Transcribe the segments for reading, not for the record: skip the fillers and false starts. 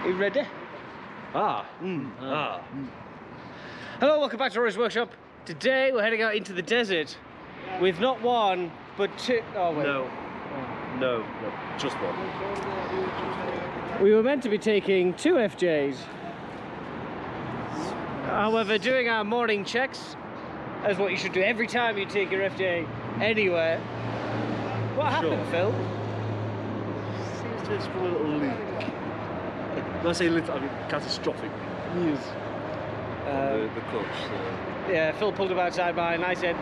Are you ready? Hello, welcome back to Rory's Workshop. Today we're heading out into the desert with not one, but two. Oh, wait. No, just one. We were meant to be taking 2 FJs. However, doing our morning checks, as what you should do every time you take your FJ anywhere. What happened, Phil? Seems to have sprung a little leak. When I say little, I mean catastrophic. Yes. The clutch. Yeah, Phil pulled him outside by and I said,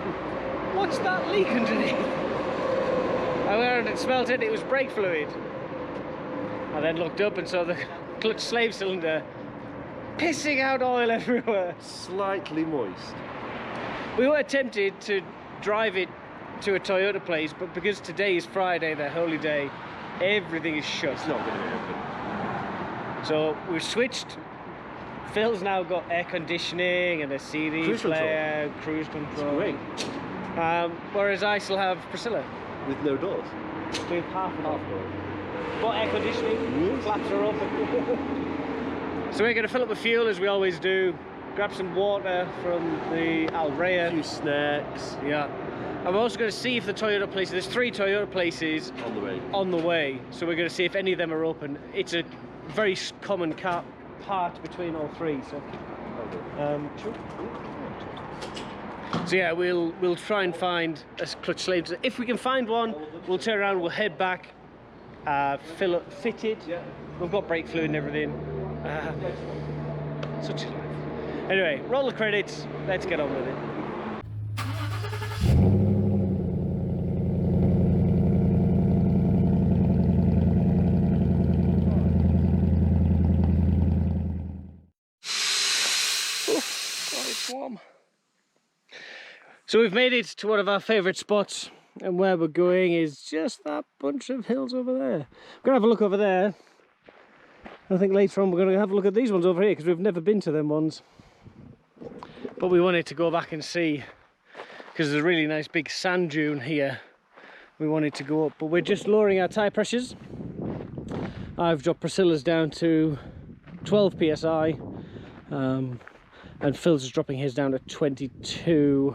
"What's that leak underneath?" I went around and smelt it, it was brake fluid. I then looked up and saw the clutch slave cylinder pissing out oil everywhere. Slightly moist. We were tempted to drive it to a Toyota place, but because today is Friday, their holy day, everything is shut. It's not going to be open. So we've switched. Phil's now got air conditioning and a CD player, cruise control. It's great. Whereas I still have Priscilla. With no doors. With half door. But air conditioning, flaps are open. So we're going to fill up with fuel as we always do. Grab some water from the Alrea. A few snacks. Yeah. I'm also going to see if the Toyota places, there's 3 Toyota places on the way. So we're going to see if any of them are open. It's a very common part between all 3. So, so yeah, we'll try and find a clutch slave. If we can find one, we'll turn around, we'll head back, fit it. We've got brake fluid and everything. Such a life. Anyway, roll the credits. Let's get on with it. Warm. So we've made it to one of our favourite spots, and where we're going is just that bunch of hills over there. We're going to have a look over there. I think later on we're going to have a look at these ones over here because we've never been to them ones. But we wanted to go back and see because there's a really nice big sand dune here. We wanted to go up, but we're just lowering our tyre pressures. I've dropped Priscilla's down to 12 psi. And Phil's just dropping his down to 22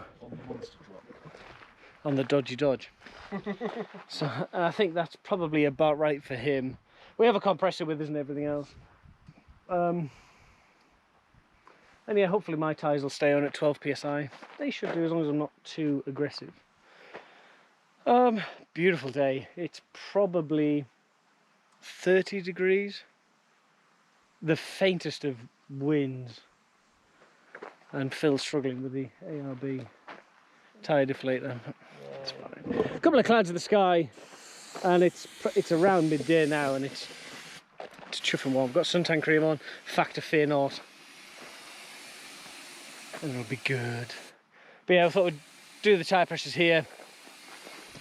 on the dodgy dodge. So I think that's probably about right for him. We have a compressor with us and everything else. And yeah, hopefully my tyres will stay on at 12 psi. They should do as long as I'm not too aggressive. Beautiful day. It's probably 30 degrees. The faintest of winds. And Phil's struggling with the ARB tyre deflator. It's fine. A couple of clouds in the sky, and it's around midday now, and it's chuffing warm. I've got suntan cream on, factor fear not, and it'll be good. But yeah, I thought we'd do the tyre pressures here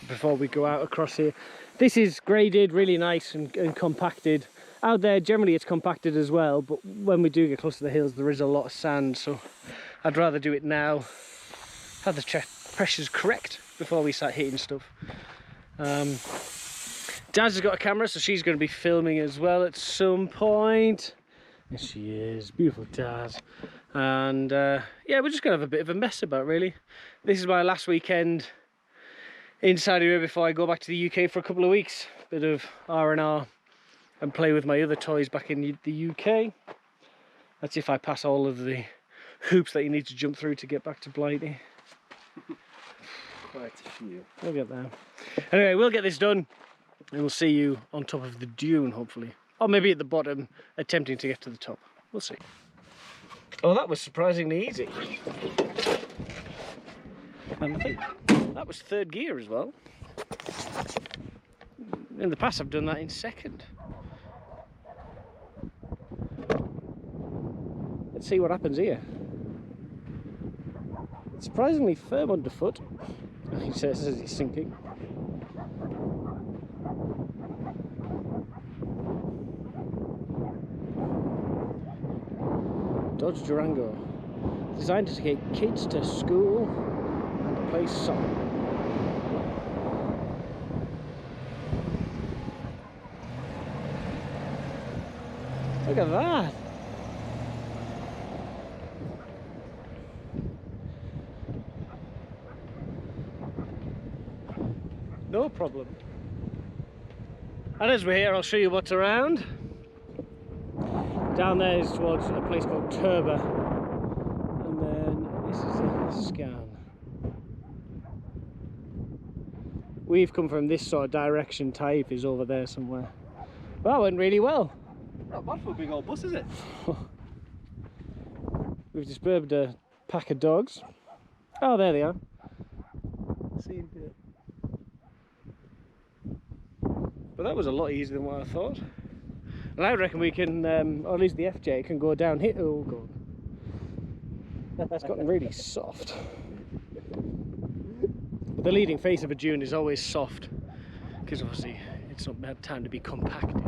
before we go out across here. This is graded, really nice and compacted. Out there, generally it's compacted as well, but when we do get close to the hills, there is a lot of sand, so I'd rather do it now, have the pressures correct before we start hitting stuff. Daz has got a camera, so she's going to be filming as well at some point. Yes, she is. Beautiful Daz. And yeah, we're just going to have a bit of a mess about, really. This is my last weekend in Saudi Arabia before I go back to the UK for a couple of weeks. Bit of R&R. And play with my other toys back in the UK. That's if I pass all of the hoops that you need to jump through to get back to Blighty. Quite a few. We'll get there. Anyway, we'll get this done and we'll see you on top of the dune, hopefully. Or maybe at the bottom, attempting to get to the top. We'll see. Oh, that was surprisingly easy. And I think that was 3rd gear as well. In the past, I've done that in 2nd. Let's see what happens here. It's surprisingly firm underfoot. He says as he's sinking. Dodge Durango, designed to take kids to school and play soccer. Look at that. No problem. And as we're here, I'll show you what's around. Down there is towards a place called Turba. And then this is a scan. We've come from this sort of direction. Type is over there somewhere. Well, that went really well. Not bad for a big old bus, is it? We've disturbed a pack of dogs. Oh, there they are. See, but that was a lot easier than what I thought. And I reckon we can, or at least the FJ can go down here. Oh god, it's gotten really soft. But the leading face of a dune is always soft, because obviously it's not had time to be compacted.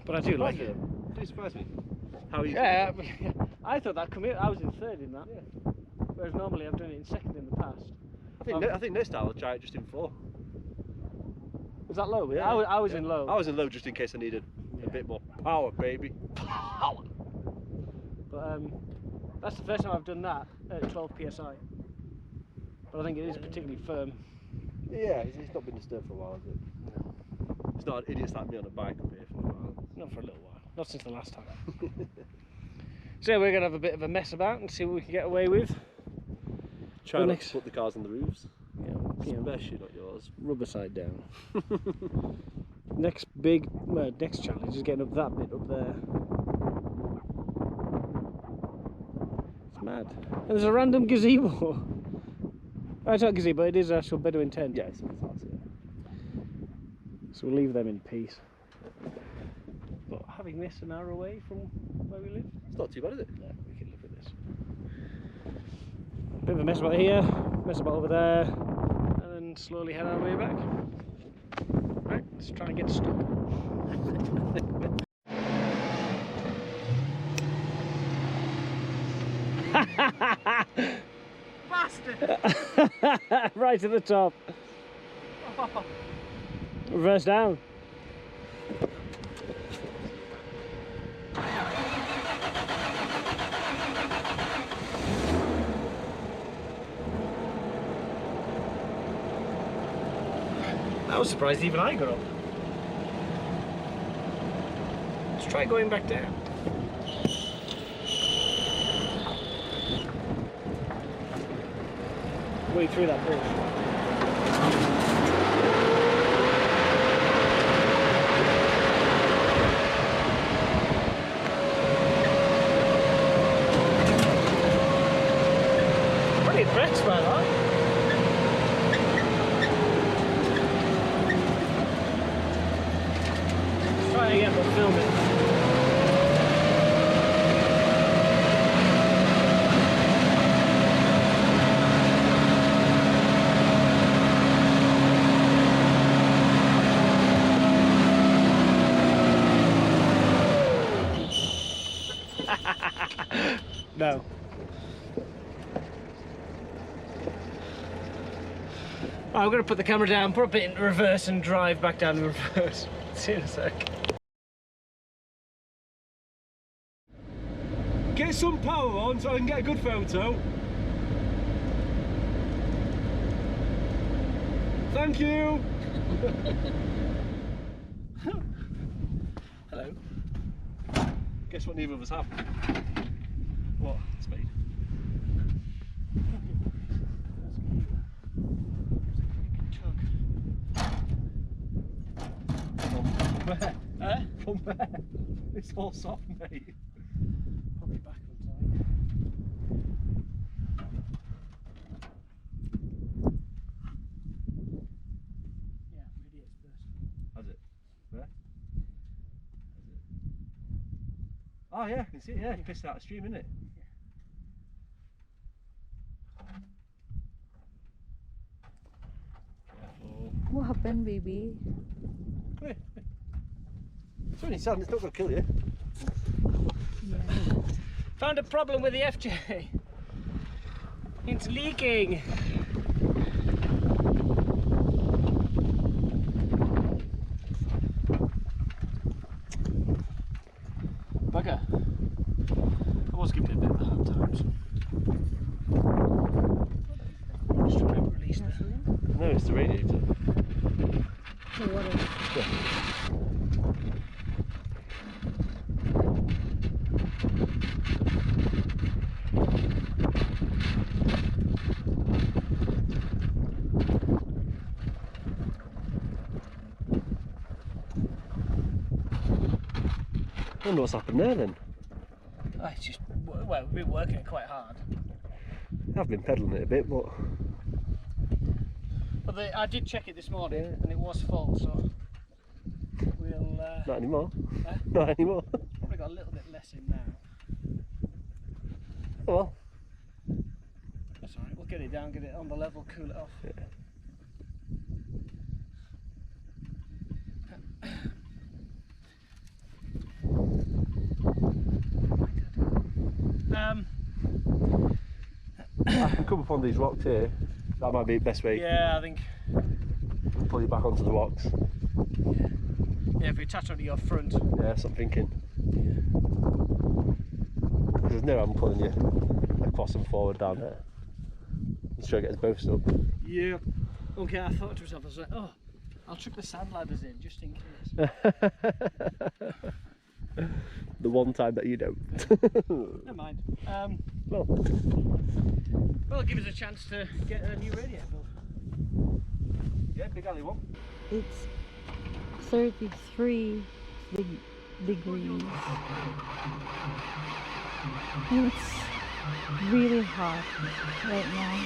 But I do like it. Do surprise me. How easy? Yeah, I thought that come in. I was in third in that. Yeah. Whereas normally I've done it in second in the past. I think next time I'll try it just in 4. Was that low? Yeah. I was in low. I was in low just in case I needed a bit more power, baby. Power. But that's the first time I've done that at 12 psi. But I think it is particularly firm. Yeah, it's not been disturbed for a while, has it? No. It's not idiots like me on a bike up here for a while. Not for a little while. Not since the last time. So we're going to have a bit of a mess about and see what we can get away with. Try not to put the cars on the roofs. Yeah, Especially not yours. Rubber side down. Next challenge is getting up that bit up there. It's mad. And there's a random gazebo. Oh, it's not a gazebo, it is actual Bedouin tent. Yeah, it's a house, yeah. So we'll leave them in peace. But having this an hour away from where we live, It's not too bad, is it? yeah, we can live with this. Bit of a mess about here, mess about over there, and then slowly head our way back. Right, let's try and get stuck. Bastard! Right to the top. Reverse down. I was surprised even I got up. Let's try going back down. Going through that bush. Pretty impressed by that. Try again, but film it. No. I'm going to put the camera down, put it in reverse and drive back down in reverse. See you in a sec. Get some power on so I can get a good photo. Thank you. Hello. Guess what neither of us have? What? Speed. Where? Huh? From where? It's all soft, mate. Probably back on time. Yeah, radiator's burst. Has it? Where? Has it? Oh yeah, I can see it. Yeah, you pissed out a stream, innit? Careful. What happened, baby? Come here. It's only sand, it's not going to kill you. Found a problem with the FJ. It's leaking. Yeah. I wonder what's happened there then. Oh, it's just, well, we've been working it quite hard. I've been pedalling it a bit, but I did check it this morning and it was full, so we'll... not anymore. Not anymore. Probably got a little bit less in now. Oh well. That's alright, we'll get it down, get it on the level, cool it off. Yeah. I can come up on these rocks here. That might be the best way. Yeah, I think. Pull you back onto the rocks. Yeah, if we attach onto your front. Yeah, that's what I'm thinking. There's no I'm pulling you across and forward down there. Let's try to get us both stuck. Yeah. Okay, I thought to myself, I was like, oh, I'll chuck the sand ladders in just in case. The one time that you don't. Never mind. Well, give us a chance to get a new radiator built. Yeah, big alley one. It's 33 degrees. It's really hot right now.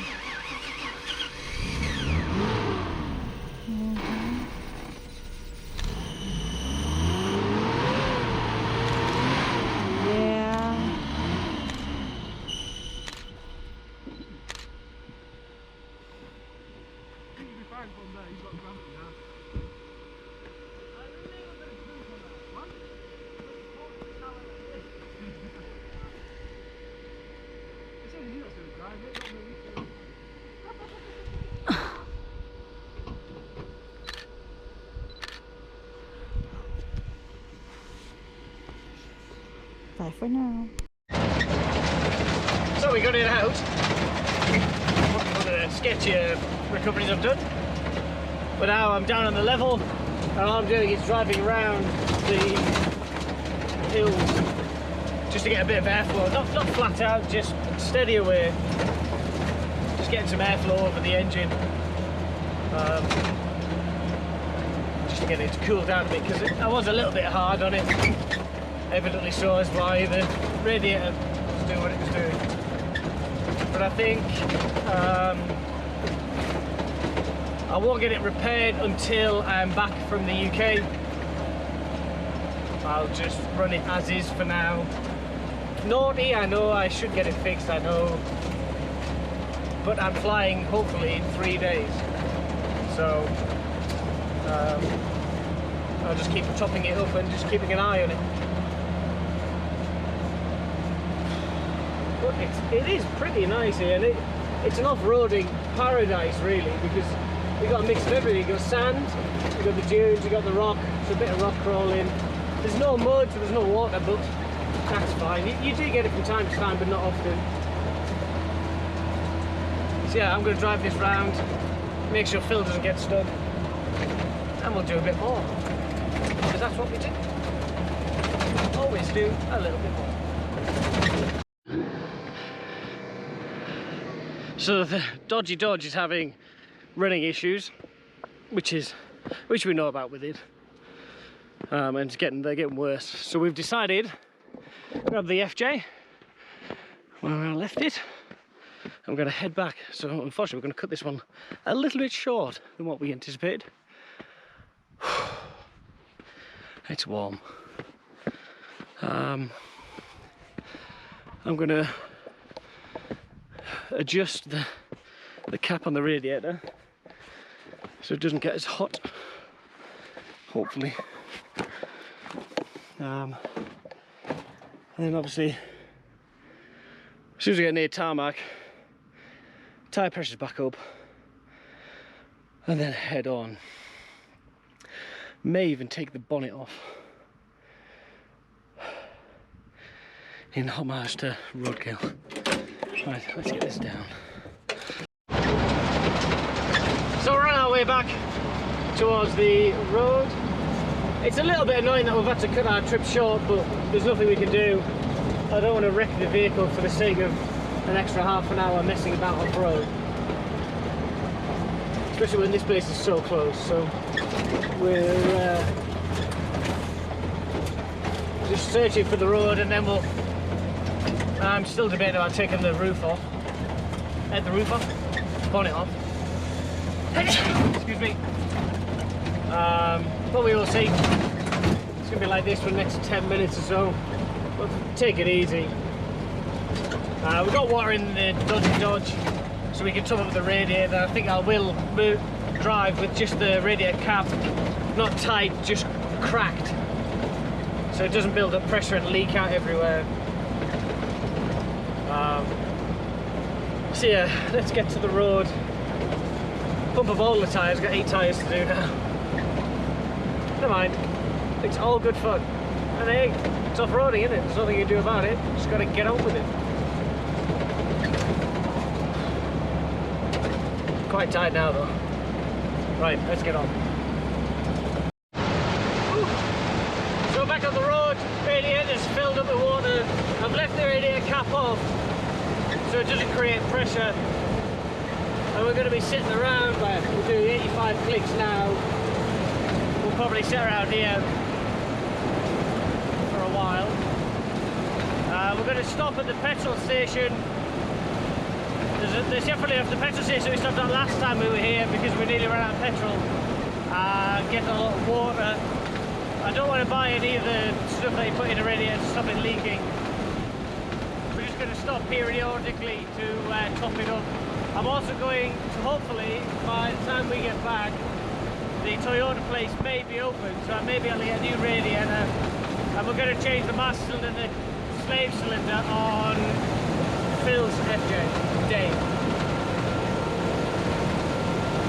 Yeah. Bye for now. So we got it out. One of the sketchier recoveries I've done. But now I'm down on the level and all I'm doing is driving around the hills just to get a bit of airflow. Not flat out, just steady away. Just getting some airflow over the engine. Just to get it to cool down a bit because I was a little bit hard on it. Evidently so is why the radiator was doing what it was doing. But I think I won't get it repaired until I'm back from the UK. I'll just run it as is for now. Naughty, I know, I should get it fixed, I know. But I'm flying hopefully in 3 days. So I'll just keep topping it up and just keeping an eye on it. But it is pretty nice here, and it's an off-roading paradise really, because we've got a mix of everything. You've got sand, you've got the dunes, you've got the rock, it's a bit of rock crawling. There's no mud, so there's no water, but that's fine. You do get it from time to time, but not often. So yeah, I'm going to drive this round, make sure Phil doesn't get stuck, and we'll do a bit more, because that's what we do. Always do a little bit more. So the Dodgy Dodge is having running issues, which we know about with it, and they're getting worse. So we've decided to grab the FJ where I left it. I'm going to head back. So unfortunately, we're going to cut this one a little bit short than what we anticipated. It's warm. I'm going to adjust the cap on the radiator so it doesn't get as hot, hopefully. And then obviously as soon as we get near tarmac, tyre pressure's back up and then head on. May even take the bonnet off in homage to roadkill. Right, let's get this down. So we're on our way back towards the road. It's a little bit annoying that we've had to cut our trip short, but there's nothing we can do. I don't want to wreck the vehicle for the sake of an extra half an hour messing about off-road. Especially when this place is so close, so we're just searching for the road, and then we'll... I'm still debating about taking the roof off. The roof off? Bonnet off. Excuse me. But we will see. It's going to be like this for the next 10 minutes or so. We'll take it easy. We've got water in the Dodge, so we can top up the radiator. I think I will drive with just the radiator cap, not tight, just cracked, so it doesn't build up pressure and leak out everywhere. So yeah, let's get to the road. Pump up all the tyres, got 8 tyres to do now. Never mind, it's all good fun. And hey, it's off-roading, isn't it? There's nothing you can do about it, just gotta get on with it. Quite tired now though. Right, let's get on. Ooh. So back on the road, radiator's filled up with water. I've left the radiator cap off so it doesn't create pressure. And we're going to be sitting around, well, we're doing 85 clicks now. We'll probably sit around here for a while. We're going to stop at the petrol station. There's definitely off the petrol station we stopped at last time we were here because we nearly ran out of petrol. Get a lot of water. I don't want to buy any of the stuff that you put in the radiator to stop it leaking. We're just going to stop periodically to top it up. I'm also going to, hopefully, by the time we get back, the Toyota place may be open, so I may be able to get a new radiator. And we're going to change the master cylinder and the slave cylinder on Phil's FJ, Dave.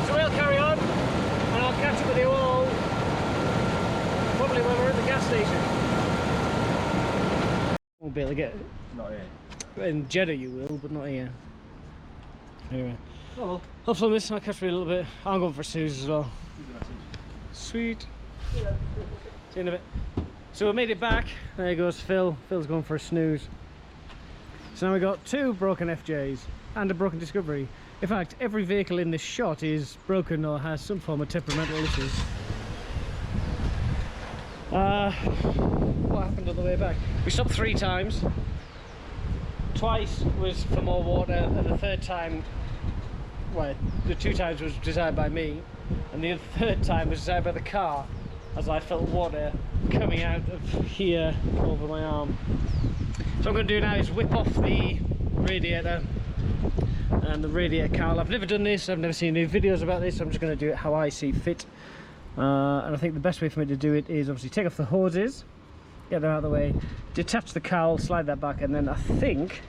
So we'll carry on, and I'll catch up with you all probably when we're at the gas station. Won't be able to get... Not here. In Jeddah you will, but not here. Anyway. Oh well. I'll film this and I'll catch you a little bit. I'm going for a snooze as well. Sweet. See you in a bit. So we made it back. There goes Phil. Phil's going for a snooze. So now we've got 2 broken FJs and a broken Discovery. In fact, every vehicle in this shot is broken or has some form of temperamental issues. What happened on the way back? We stopped 3 times. Twice was for more water, and the 3rd time, well, the 2 times was designed by me, and the 3rd time was designed by the car, as I felt water coming out of here over my arm. So what I'm going to do now is whip off the radiator and the radiator cowl. I've never done this, I've never seen any videos about this, so I'm just going to do it how I see fit. And I think the best way for me to do it is obviously take off the hoses, get them out of the way, detach the cowl, slide that back, and then I think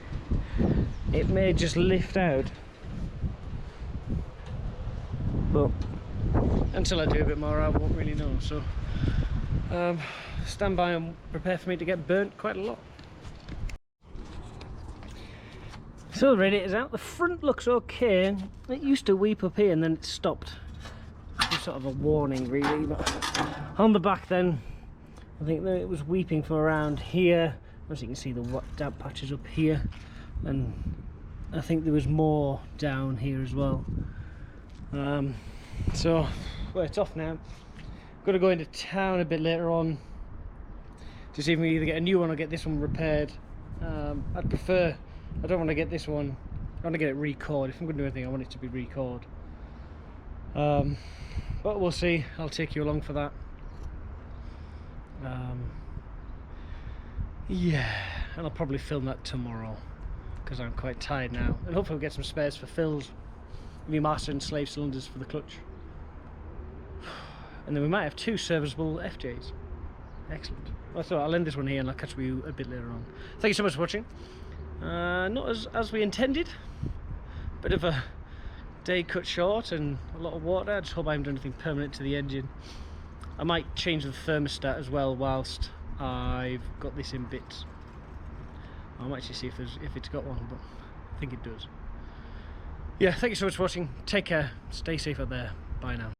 it may just lift out. But until I do a bit more, I won't really know. So stand by and prepare for me to get burnt quite a lot. So the radiator's out. The front looks okay. It used to weep up here and then it stopped. It's sort of a warning really, but on the back then I think that it was weeping from around here. As you can see, the damp patches up here, and I think there was more down here as well. So well, it's off now. Got to go into town a bit later on to see if we either get a new one or get this one repaired. I'd prefer, I don't want to get this one, I want to get it record. If I'm going to do anything, I want it to be record. But we'll see. I'll take you along for that. Yeah, and I'll probably film that tomorrow because I'm quite tired now, and hopefully we'll get some spares for Phil's new master and slave cylinders for the clutch, and then we might have 2 serviceable FJs. Excellent. Well, so I'll end this one here and I'll catch you a bit later on. Thank you so much for watching. Not as we intended, bit of a day cut short and a lot of water. I just hope I haven't done anything permanent to the engine. I might change the thermostat as well whilst I've got this in bits. I might actually see if it's got one, but I think it does. Yeah, thank you so much for watching. Take care, stay safe out there. Bye now.